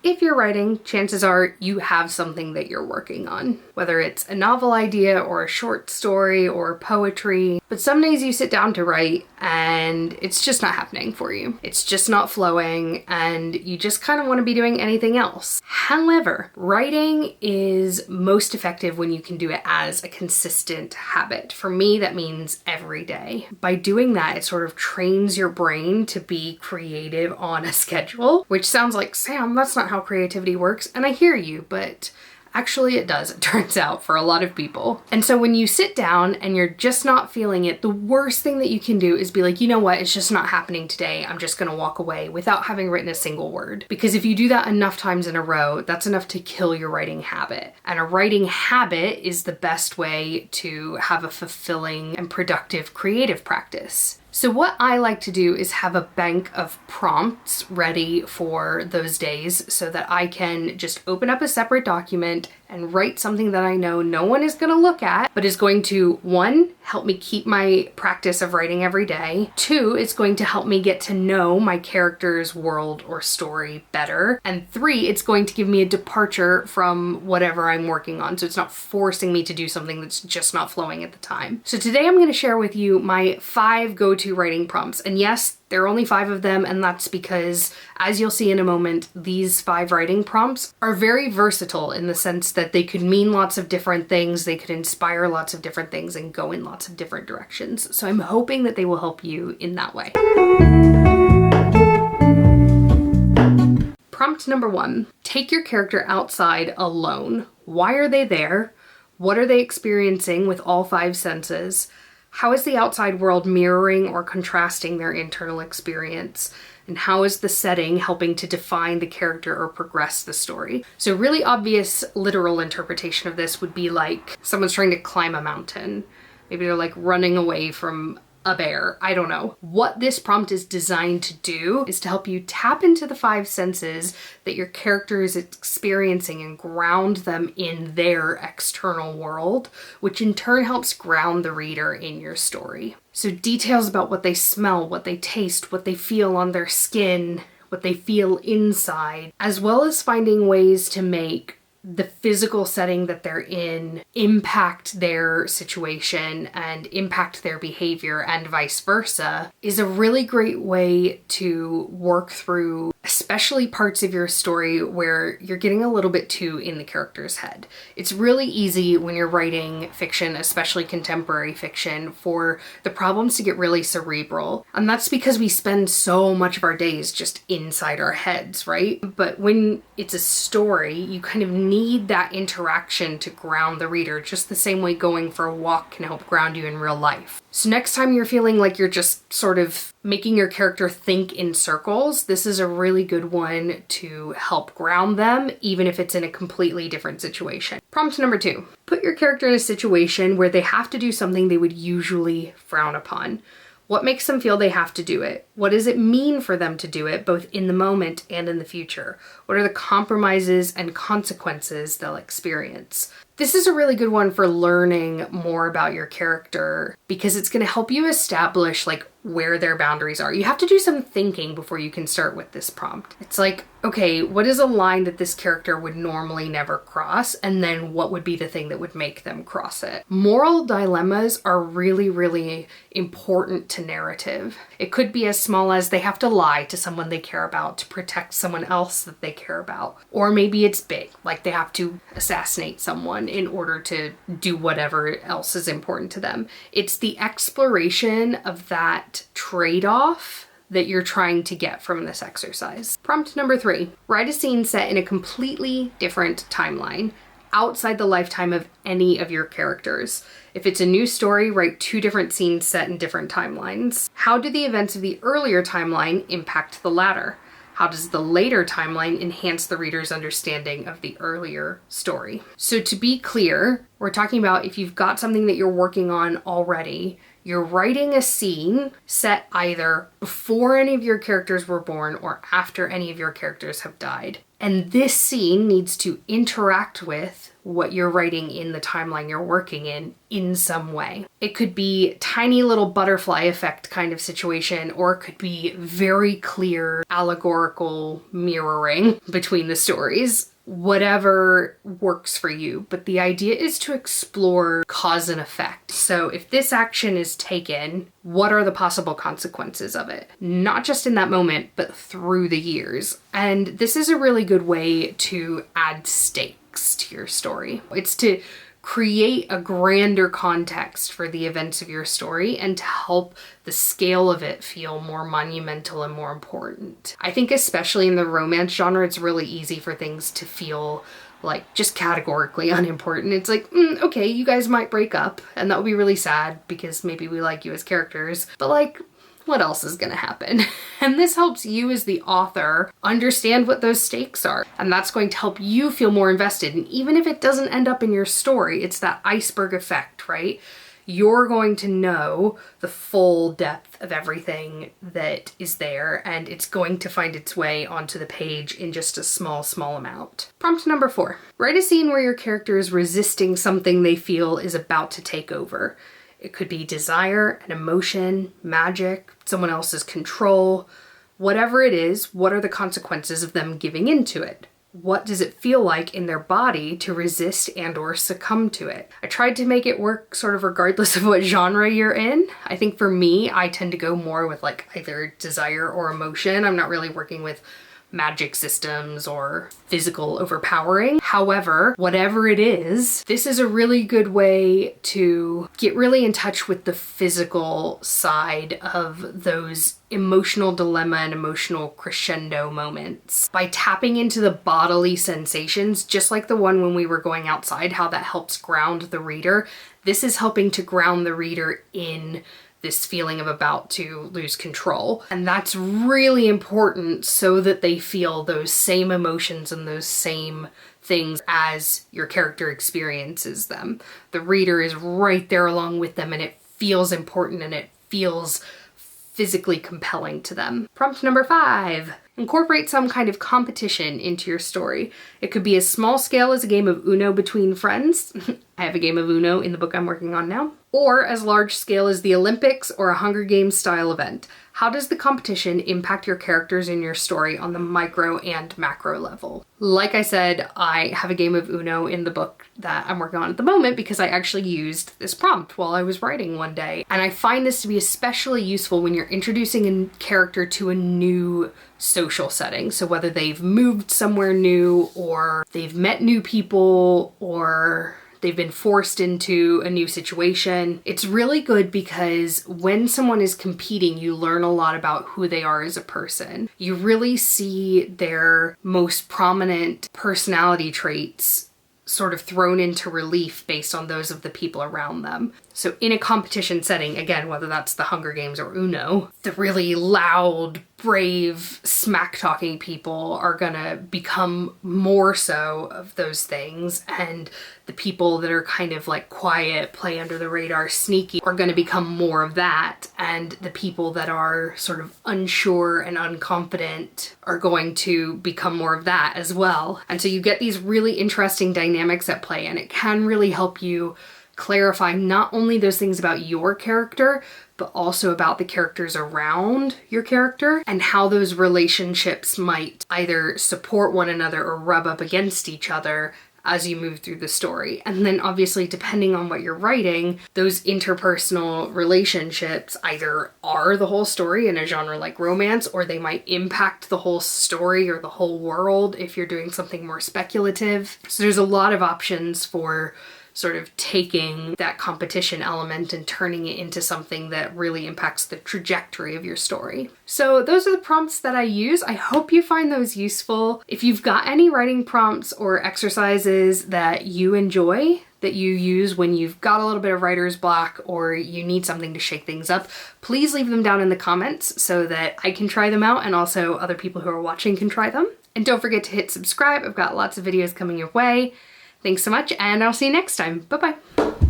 if you're writing, chances are you have something that you're working on, whether it's a novel idea or a short story or poetry. But some days you sit down to write and it's just not happening for you. It's just not flowing and you just kind of want to be doing anything else. However, writing is most effective when you can do it as a consistent habit. For me, that means every day. By doing that, it sort of trains your brain to be creative on a schedule, which sounds like, Sam, that's not how creativity works. And I hear you, but actually it does, it turns out, for a lot of people. And so when you sit down and you're just not feeling it, the worst thing that you can do is be like, you know what, it's just not happening today. I'm just gonna walk away without having written a single word. Because if you do that enough times in a row, that's enough to kill your writing habit. And a writing habit is the best way to have a fulfilling and productive creative practice. So what I like to do is have a bank of prompts ready for those days so that I can just open up a separate document and write something that I know no one is going to look at, but is going to, one, help me keep my practice of writing every day. Two, it's going to help me get to know my character's world or story better. And three, it's going to give me a departure from whatever I'm working on. So it's not forcing me to do something that's just not flowing at the time. So today I'm going to share with you my 5 go-to writing prompts. And yes, there are only 5 of them, and that's because, as you'll see in a moment, these 5 writing prompts are very versatile in the sense that they could mean lots of different things, they could inspire lots of different things, and go in lots of different directions. So I'm hoping that they will help you in that way. Prompt number 1, take your character outside alone. Why are they there? What are they experiencing with all 5 senses? How is the outside world mirroring or contrasting their internal experience? And how is the setting helping to define the character or progress the story? So really obvious literal interpretation of this would be like someone's trying to climb a mountain. Maybe they're like running away from a bear. I don't know. What this prompt is designed to do is to help you tap into the 5 senses that your character is experiencing and ground them in their external world, which in turn helps ground the reader in your story. So details about what they smell, what they taste, what they feel on their skin, what they feel inside, as well as finding ways to make the physical setting that they're in impact their situation and impact their behavior and vice versa is a really great way to work through especially parts of your story where you're getting a little bit too in the character's head. It's really easy when you're writing fiction, especially contemporary fiction, for the problems to get really cerebral. And that's because we spend so much of our days just inside our heads, right? But when it's a story, you kind of need that interaction to ground the reader, just the same way going for a walk can help ground you in real life. So next time you're feeling like you're just sort of making your character think in circles, this is a really good one to help ground them, even if it's in a completely different situation. Prompt number 2, put your character in a situation where they have to do something they would usually frown upon. What makes them feel they have to do it? What does it mean for them to do it, both in the moment and in the future? What are the compromises and consequences they'll experience? This is a really good one for learning more about your character because it's going to help you establish like where their boundaries are. You have to do some thinking before you can start with this prompt. It's like, okay, what is a line that this character would normally never cross? And then what would be the thing that would make them cross it? Moral dilemmas are really, really important to narrative. It could be as small as they have to lie to someone they care about to protect someone else that they care about. Or maybe it's big, like they have to assassinate someone in order to do whatever else is important to them. It's the exploration of that trade-off that you're trying to get from this exercise. Prompt number 3, write a scene set in a completely different timeline, outside the lifetime of any of your characters. If it's a new story, write 2 different scenes set in different timelines. How do the events of the earlier timeline impact the latter? How does the later timeline enhance the reader's understanding of the earlier story? So to be clear, we're talking about if you've got something that you're working on already, You're writing a scene set either before any of your characters were born or after any of your characters have died. And this scene needs to interact with what you're writing in the timeline you're working in some way. It could be tiny little butterfly effect kind of situation, or it could be very clear allegorical mirroring between the stories. Whatever works for you, but the idea is to explore cause and effect. So if this action is taken, what are the possible consequences of it? Not just in that moment, but through the years. And this is a really good way to add stakes to your story. It's to create a grander context for the events of your story and to help the scale of it feel more monumental and more important. I think especially in the romance genre, it's really easy for things to feel like just categorically unimportant. It's like, okay, you guys might break up and that would be really sad because maybe we like you as characters, but like, what else is gonna happen? And this helps you as the author understand what those stakes are. And that's going to help you feel more invested. And even if it doesn't end up in your story, it's that iceberg effect, right? You're going to know the full depth of everything that is there, and it's going to find its way onto the page in just a small amount. Prompt number 4. Write a scene where your character is resisting something they feel is about to take over. It could be desire, an emotion, magic, someone else's control. Whatever it is, what are the consequences of them giving into it? What does it feel like in their body to resist and or succumb to it? I tried to make it work sort of regardless of what genre you're in. I think for me, I tend to go more with like either desire or emotion. I'm not really working with magic systems or physical overpowering. However, whatever it is, this is a really good way to get really in touch with the physical side of those emotional dilemma and emotional crescendo moments. By tapping into the bodily sensations, just like the one when we were going outside, how that helps ground the reader, this is helping to ground the reader in this feeling of about to lose control. And that's really important so that they feel those same emotions and those same things as your character experiences them. The reader is right there along with them and it feels important and it feels physically compelling to them. Prompt number 5. Incorporate some kind of competition into your story. It could be as small scale as a game of Uno between friends. I have a game of Uno in the book I'm working on now. Or as large scale as the Olympics or a Hunger Games style event. How does the competition impact your characters in your story on the micro and macro level? Like I said, I have a game of Uno in the book that I'm working on at the moment because I actually used this prompt while I was writing one day. And I find this to be especially useful when you're introducing a character to a new social setting. So whether they've moved somewhere new or they've met new people or they've been forced into a new situation. It's really good because when someone is competing, you learn a lot about who they are as a person. You really see their most prominent personality traits sort of thrown into relief based on those of the people around them. So in a competition setting, again, whether that's the Hunger Games or Uno, the really loud, brave, smack-talking people are gonna become more so of those things, and the people that are kind of like quiet, play under the radar, sneaky, are gonna become more of that, and the people that are sort of unsure and unconfident are going to become more of that as well. And so you get these really interesting dynamics at play, and it can really help you clarify not only those things about your character, but also about the characters around your character and how those relationships might either support one another or rub up against each other as you move through the story. And then obviously, depending on what you're writing, those interpersonal relationships either are the whole story in a genre like romance, or they might impact the whole story or the whole world if you're doing something more speculative. So there's a lot of options for sort of taking that competition element and turning it into something that really impacts the trajectory of your story. So those are the prompts that I use. I hope you find those useful. If you've got any writing prompts or exercises that you enjoy, that you use when you've got a little bit of writer's block or you need something to shake things up, please leave them down in the comments so that I can try them out and also other people who are watching can try them. And don't forget to hit subscribe. I've got lots of videos coming your way. Thanks so much, and I'll see you next time. Bye-bye.